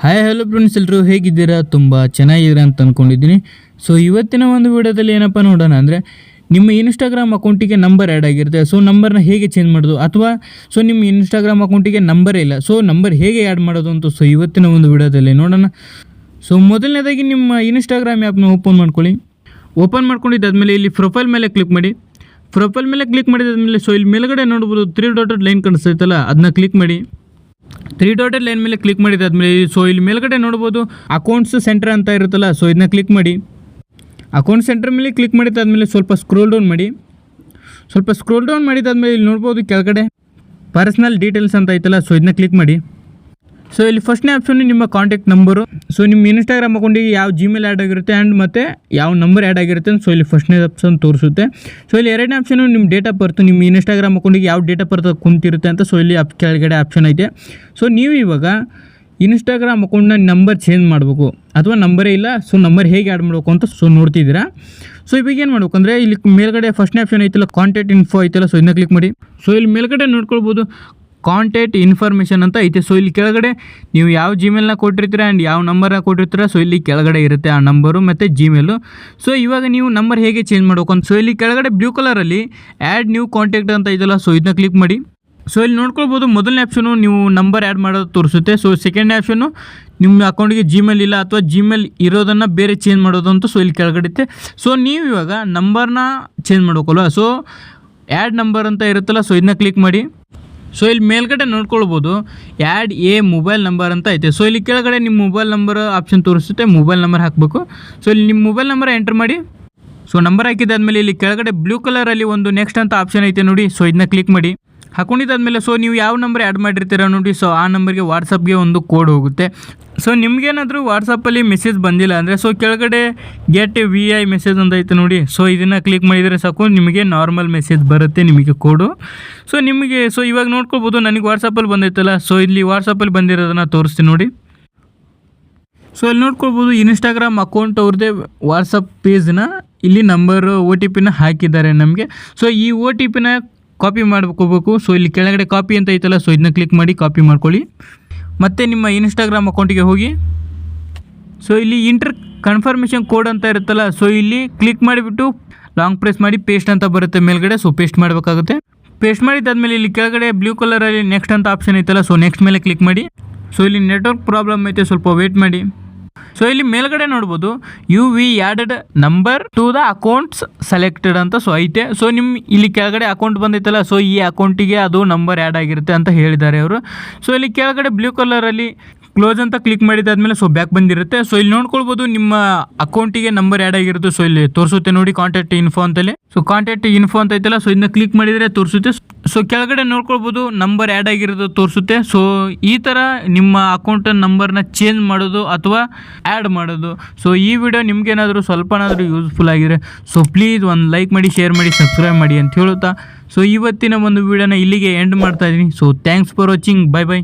Hi hello friends, ಎಲ್ಲರೂ ಹೇಗಿದ್ದೀರಾ? ತುಂಬ ಚೆನ್ನಾಗಿದ್ದೀರಾ ಅಂತ ಅಂದ್ಕೊಂಡಿದ್ದೀನಿ. ಸೊ ಇವತ್ತಿನ ಒಂದು ವಿಡಿಯೋದಲ್ಲಿ ಏನಪ್ಪ ನೋಡೋಣ ಅಂದರೆ, ನಿಮ್ಮ ಇನ್ಸ್ಟಾಗ್ರಾಮ್ ಅಕೌಂಟಿಗೆ ನಂಬರ್ ಆ್ಯಡ್ ಆಗಿರುತ್ತೆ. ಸೊ ನಂಬರ್ನ ಹೇಗೆ ಚೇಂಜ್ ಮಾಡೋದು, ಅಥವಾ ಸೊ ನಿಮ್ಮ ಇನ್ಸ್ಟಾಗ್ರಾಮ್ ಅಕೌಂಟಿಗೆ ನಂಬರೇ ಇಲ್ಲ, ಸೊ ನಂಬರ್ ಹೇಗೆ ಆ್ಯಡ್ ಮಾಡೋದು ಅಂತ ಸೊ ಇವತ್ತಿನ ಒಂದು ವಿಡಿಯೋದಲ್ಲಿ ನೋಡೋಣ. ಸೊ ಮೊದಲನೇದಾಗಿ ನಿಮ್ಮ ಇನ್ಸ್ಟಾಗ್ರಾಮ್ ಆ್ಯಪ್ನ ಓಪನ್ ಮಾಡ್ಕೊಳ್ಳಿ. ಓಪನ್ ಮಾಡ್ಕೊಂಡಿದ್ದಾದಮೇಲೆ ಇಲ್ಲಿ ಪ್ರೊಫೈಲ್ ಮೇಲೆ ಕ್ಲಿಕ್ ಮಾಡಿ. ಪ್ರೊಫೈಲ್ ಮೇಲೆ ಕ್ಲಿಕ್ ಮಾಡಿದಾದ್ಮೇಲೆ ಸೊ ಇಲ್ಲಿ ಮೇಲ್ಗಡೆ ನೋಡ್ಬೋದು 3 ಡಾಟೆಡ್ ಲೈನ್ ಕಾಣಿಸ್ತೈತಲ್ಲ, ಅದನ್ನ ಕ್ಲಿಕ್ ಮಾಡಿ. 3 ಡಾಟೆಡ್ ಲೈನ್ ಮೇಲೆ ಕ್ಲಿಕ್ ಮಾಡಿದಾದ್ಮೇಲೆ ಸೊ ಇಲ್ಲಿ ಮೇಲ್ಗಡೆ ನೋಡ್ಬೋದು ಅಕೌಂಟ್ಸ್ ಸೆಂಟರ್ ಅಂತ ಇರುತ್ತಲ್ಲ, ಸೊ ಇದನ್ನ ಕ್ಲಿಕ್ ಮಾಡಿ. ಅಕೌಂಟ್ ಸೆಂಟರ್ ಮೇಲೆ ಕ್ಲಿಕ್ ಮಾಡಿದಾದ್ಮೇಲೆ ಸ್ವಲ್ಪ ಸ್ಕ್ರೋಲ್ ಡೌನ್ ಮಾಡಿ. ಮಾಡಿದಾದ್ಮೇಲೆ ಇಲ್ಲಿ ನೋಡ್ಬೋದು ಕೆಳಗಡೆ ಪರ್ಸನಲ್ ಡೀಟೇಲ್ಸ್ ಅಂತ ಐತಲ್ಲ, ಸೊ ಇದನ್ನ ಕ್ಲಿಕ್ ಮಾಡಿ. ಸೊ ಇಲ್ಲಿ ಫಸ್ಟ್ನೇ ಆಪ್ಷನ್ ನಿಮ್ಮ ಕಾಂಟ್ಯಾಕ್ಟ್ ನಂಬರು. ಸೊ ನಿಮ್ಮ ಇನ್ಸ್ಟಾಗ್ರಾಮ್ ಅಕೌಂಟಿಗೆ ಯಾವ ಜಿಮೇಲ್ ಆ್ಯಡ್ ಆಗಿರುತ್ತೆ ಆ್ಯಂಡ್ ಮತ್ತು ಯಾವ ನಂಬರ್ ಆ್ಯಡ್ ಆಗಿರುತ್ತೆ ಅಂತ ಸೊ ಇಲ್ಲಿ ಫಸ್ಟ್ನೇ ಆಪ್ಷನ್ ತೋರಿಸುತ್ತೆ. ಸೊ ಇಲ್ಲಿ ಎರಡನೇ ಆಪ್ಷನು ನಿಮ್ಮ ಡೇಟ್ ಆಫ್ ಬರ್ತ್, ನಿಮ್ಮ ಇನ್ಸ್ಟಾಗ್ರಾಮ್ ಅಕೌಂಟಿಗೆ ಯಾವ ಡೇಟ್ ಆಫ್ ಬರ್ತ್ ಕುಂತಿರುತ್ತೆ ಅಂತ ಸೊ ಇಲ್ಲಿ ಕೆಳಗಡೆ ಆಪ್ಷನ್ ಐತೆ. ಸೊ ನೀವು ಇವಾಗ ಇನ್ಸ್ಟಾಗ್ರಾಮ್ ಅಕೌಂಟ್ನ ನಂಬರ್ ಚೇಂಜ್ ಮಾಡಬೇಕು ಅಥವಾ ನಂಬರೇ ಇಲ್ಲ, ಸೊ ನಂಬರ್ ಹೇಗೆ ಆ್ಯಡ್ ಮಾಡಬೇಕು ಅಂತ ಸೊ ನೋಡ್ತಿದ್ದೀರಾ. ಸೊ ಇವಾಗ ಏನು ಮಾಡ್ಬೇಕು ಅಂದರೆ, ಇಲ್ಲಿ ಮೇಲ್ಗಡೆ ಫಸ್ಟ್ನೇ ಆಪ್ಷನ್ ಐತಲ್ಲ ಕಾಂಟ್ಯಾಕ್ಟ್ ಇನ್ಫೋ ಐತಲ್ಲ, ಸೊ ಇದನ್ನ ಕ್ಲಿಕ್ ಮಾಡಿ. ಸೊ ಇಲ್ಲಿ ಮೇಲ್ಗಡೆ ನೋಡ್ಕೊಳ್ಬೋದು ಕಾಂಟ್ಯಾಕ್ಟ್ ಇನ್ಫಾರ್ಮೇಷನ್ ಅಂತ ಐತೆ. ಸೊ ಇಲ್ಲಿ ಕೆಳಗಡೆ ನೀವು ಯಾವ ಜಿಮೇಲ್ನ ಕೊಟ್ಟಿರ್ತೀರ ಆ್ಯಂಡ್ ಯಾವ ನಂಬರ್ನ ಕೊಟ್ಟಿರ್ತೀರ, ಸೊ ಇಲ್ಲಿ ಕೆಳಗಡೆ ಇರುತ್ತೆ ಆ ನಂಬರು ಮತ್ತು ಜಿಮೇಲು. ಸೊ ಇವಾಗ ನೀವು ನಂಬರ್ ಹೇಗೆ ಚೇಂಜ್ ಮಾಡ್ಬೇಕು ಅಂತ ಸೊ ಇಲ್ಲಿ ಕೆಳಗಡೆ ಬ್ಲೂ ಕಲರಲ್ಲಿ ಆ್ಯಡ್ ನ್ಯೂ ಕಾಂಟ್ಯಾಕ್ಟ್ ಅಂತ ಐತಲ್ಲ, ಸೊ ಇದನ್ನ ಕ್ಲಿಕ್ ಮಾಡಿ. ಸೊ ಇಲ್ಲಿ ನೋಡ್ಕೊಳ್ಬೋದು ಮೊದಲನೇ ಆಪ್ಷನು ನೀವು ನಂಬರ್ ಆ್ಯಡ್ ಮಾಡೋದು ತೋರಿಸುತ್ತೆ. ಸೊ ಸೆಕೆಂಡ್ ಆಪ್ಷನು ನಿಮ್ಮ ಅಕೌಂಟಿಗೆ ಜಿಮೇಲ್ ಇಲ್ಲ ಅಥವಾ ಜಿಮೇಲ್ ಇರೋದನ್ನು ಬೇರೆ ಚೇಂಜ್ ಮಾಡೋದು ಅಂತ ಸೊ ಇಲ್ಲಿ ಕೆಳಗಡೆ ಇರುತ್ತೆ. ಸೊ ನೀವು ಇವಾಗ ನಂಬರ್ನ ಚೇಂಜ್ ಮಾಡ್ಬೇಕಲ್ವ, ಸೊ ಆ್ಯಡ್ ನಂಬರ್ ಅಂತ ಇರುತ್ತಲ್ಲ, ಸೊ ಇದನ್ನ ಕ್ಲಿಕ್ ಮಾಡಿ. ಸೊ ಇಲ್ಲಿ ಮೇಲ್ಗಡೆ ನೋಡ್ಕೊಳ್ಬೋದು ಆ್ಯಡ್ ಎ ಮೊಬೈಲ್ ನಂಬರ್ ಅಂತ ಐತೆ. ಸೊ ಇಲ್ಲಿ ಕೆಳಗಡೆ ನಿಮ್ಮ ಮೊಬೈಲ್ ನಂಬರ್ ಆಪ್ಷನ್ ತೋರಿಸುತ್ತೆ, ಮೊಬೈಲ್ ನಂಬರ್ ಹಾಕಬೇಕು. ಸೊ ಇಲ್ಲಿ ನಿಮ್ಮ ಮೊಬೈಲ್ ನಂಬರ್ ಎಂಟರ್ ಮಾಡಿ. ಸೊ ನಂಬರ್ ಹಾಕಿದಾದ್ಮೇಲೆ ಇಲ್ಲಿ ಕೆಳಗಡೆ ಬ್ಲೂ ಕಲರಲ್ಲಿ ಒಂದು ನೆಕ್ಸ್ಟ್ ಅಂತ ಆಪ್ಷನ್ ಐತೆ ನೋಡಿ, ಸೊ ಇದನ್ನ ಕ್ಲಿಕ್ ಮಾಡಿ. ಹಾಕೊಂಡಿದ್ದಾದ್ಮೇಲೆ ಸೊ ನೀವು ಯಾವ ನಂಬರ್ ಆ್ಯಡ್ ಮಾಡಿರ್ತೀರ ನೋಡಿ, ಸೊ ಆ ನಂಬರ್ಗೆ ವಾಟ್ಸಪ್ಗೆ ಒಂದು ಕೋಡ್ ಹೋಗುತ್ತೆ. ಸೊ ನಿಮಗೇನಾದರೂ ವಾಟ್ಸಪ್ಪಲ್ಲಿ ಮೆಸೇಜ್ ಬಂದಿಲ್ಲ ಅಂದರೆ ಸೊ ಕೆಳಗಡೆ ಗೆಟ್ VI ಮೆಸೇಜ್ ಅಂತ ಐತೆ ನೋಡಿ, ಸೊ ಇದನ್ನು ಕ್ಲಿಕ್ ಮಾಡಿದರೆ ಸಾಕು, ನಿಮಗೆ ನಾರ್ಮಲ್ ಮೆಸೇಜ್ ಬರುತ್ತೆ ನಿಮಗೆ ಕೋಡು. ಸೊ ನಿಮಗೆ ಸೊ ಇವಾಗ ನೋಡ್ಕೊಳ್ಬೋದು ನನಗೆ ವಾಟ್ಸಪ್ಪಲ್ಲಿ ಬಂದೈತಲ್ಲ, ಸೊ ಇಲ್ಲಿ ವಾಟ್ಸಪ್ಪಲ್ಲಿ ಬಂದಿರೋದನ್ನು ತೋರಿಸ್ತೀನಿ ನೋಡಿ. ಸೊ ಇಲ್ಲಿ ನೋಡ್ಕೊಳ್ಬೋದು ಇನ್ಸ್ಟಾಗ್ರಾಮ್ ಅಕೌಂಟ್ ಅವ್ರದ್ದೇ ವಾಟ್ಸಪ್ ಪೇಜ್ನ ಇಲ್ಲಿ ನಂಬರ್ OTP ಹಾಕಿದ್ದಾರೆ ನಮಗೆ. ಸೊ ಈ OTP ಕಾಪಿ ಮಾಡ್ಕೋಬೇಕು. ಸೊ ಇಲ್ಲಿ ಕೆಳಗಡೆ ಕಾಪಿ ಅಂತ ಐತಲ್ಲ, ಸೊ ಇದನ್ನ ಕ್ಲಿಕ್ ಮಾಡಿ ಕಾಪಿ ಮಾಡ್ಕೊಳ್ಳಿ. ಮತ್ತು ನಿಮ್ಮ ಇನ್ಸ್ಟಾಗ್ರಾಮ್ ಅಕೌಂಟಿಗೆ ಹೋಗಿ. ಸೊ ಇಲ್ಲಿ ಇಂಟರ್ ಕನ್ಫರ್ಮೇಷನ್ ಕೋಡ್ ಅಂತ ಇರುತ್ತಲ್ಲ, ಸೊ ಇಲ್ಲಿ ಕ್ಲಿಕ್ ಮಾಡಿಬಿಟ್ಟು ಲಾಂಗ್ ಪ್ರೆಸ್ ಮಾಡಿ ಪೇಸ್ಟ್ ಅಂತ ಬರುತ್ತೆ ಮೇಲ್ಗಡೆ, ಸೊ ಪೇಸ್ಟ್ ಮಾಡಬೇಕಾಗುತ್ತೆ. ಪೇಸ್ಟ್ ಮಾಡಿದ್ದಾದ್ಮೇಲೆ ಇಲ್ಲಿ ಕೆಳಗಡೆ ಬ್ಲೂ ಕಲರಲ್ಲಿ ನೆಕ್ಸ್ಟ್ ಅಂತ ಆಪ್ಷನ್ ಐತಲ್ಲ, ಸೊ ನೆಕ್ಸ್ಟ್ ಮೇಲೆ ಕ್ಲಿಕ್ ಮಾಡಿ. ಸೊ ಇಲ್ಲಿ ನೆಟ್ವರ್ಕ್ ಪ್ರಾಬ್ಲಮ್ ಐತೆ, ಸ್ವಲ್ಪ ವೇಟ್ ಮಾಡಿ. ಸೊ ಇಲ್ಲಿ ಮೇಲ್ಗಡೆ ನೋಡ್ಬೋದು we added number to the accounts selected ಅಂತ ಸೊ ಐತೆ. ಸೊ ನಿಮ್ಮ ಇಲ್ಲಿ ಕೆಳಗಡೆ ಅಕೌಂಟ್ ಬಂದೈತಲ್ಲ, ಸೊ ಈ ಅಕೌಂಟಿಗೆ ಅದು ನಂಬರ್ ಆ್ಯಡ್ ಆಗಿರುತ್ತೆ ಅಂತ ಹೇಳಿದ್ದಾರೆ ಅವರು. ಸೊ ಇಲ್ಲಿ ಕೆಳಗಡೆ ಬ್ಲೂ ಕಲರಲ್ಲಿ ಕ್ಲೋಸ್ ಅಂತ ಕ್ಲಿಕ್ ಮಾಡಿದಾದ್ಮೇಲೆ ಸೊ ಬ್ಯಾಕ್ ಬಂದಿರುತ್ತೆ. ಸೊ ಇಲ್ಲಿ ನೋಡ್ಕೊಳ್ಬೋದು ನಿಮ್ಮ ಅಕೌಂಟಿಗೆ ನಂಬರ್ ಆ್ಯಡ್ ಆಗಿರುತ್ತೆ. ಸೊ ಇಲ್ಲಿ ತೋರಿಸುತ್ತೆ ನೋಡಿ ಕಾಂಟ್ಯಾಕ್ಟ್ ಇನ್ಫೋ ಅಂತಲೇ. ಸೊ ಕಾಂಟ್ಯಾಕ್ಟ್ ಇನ್ಫೋ ಅಂತ ಐತಲ್ಲ, ಸೊ ಇದನ್ನ ಕ್ಲಿಕ್ ಮಾಡಿದರೆ ತೋರಿಸುತ್ತೆ. ಸೊ ಕೆಳಗಡೆ ನೋಡ್ಕೊಳ್ಬೋದು ನಂಬರ್ ಆ್ಯಡ್ ಆಗಿರೋದು ತೋರಿಸುತ್ತೆ. ಸೊ ಈ ಥರ ನಿಮ್ಮ ಅಕೌಂಟ್ ನಂಬರ್ನ ಚೇಂಜ್ ಮಾಡೋದು ಅಥವಾ ಆ್ಯಡ್ ಮಾಡೋದು. ಸೊ ಈ ವಿಡಿಯೋ ನಿಮ್ಗೇನಾದರೂ ಸ್ವಲ್ಪನಾದರೂ ಯೂಸ್ಫುಲ್ ಆಗಿದ್ರೆ ಸೊ ಪ್ಲೀಸ್ ಒಂದು ಲೈಕ್ ಮಾಡಿ, ಶೇರ್ ಮಾಡಿ, ಸಬ್ಸ್ಕ್ರೈಬ್ ಮಾಡಿ ಅಂತ ಹೇಳುತ್ತಾ ಸೊ ಇವತ್ತಿನ ಒಂದು ವಿಡಿಯೋನ ಇಲ್ಲಿಗೆ ಎಂಡ್ ಮಾಡ್ತಾ ಇದ್ದೀನಿ. So thanks for watching. Bye bye.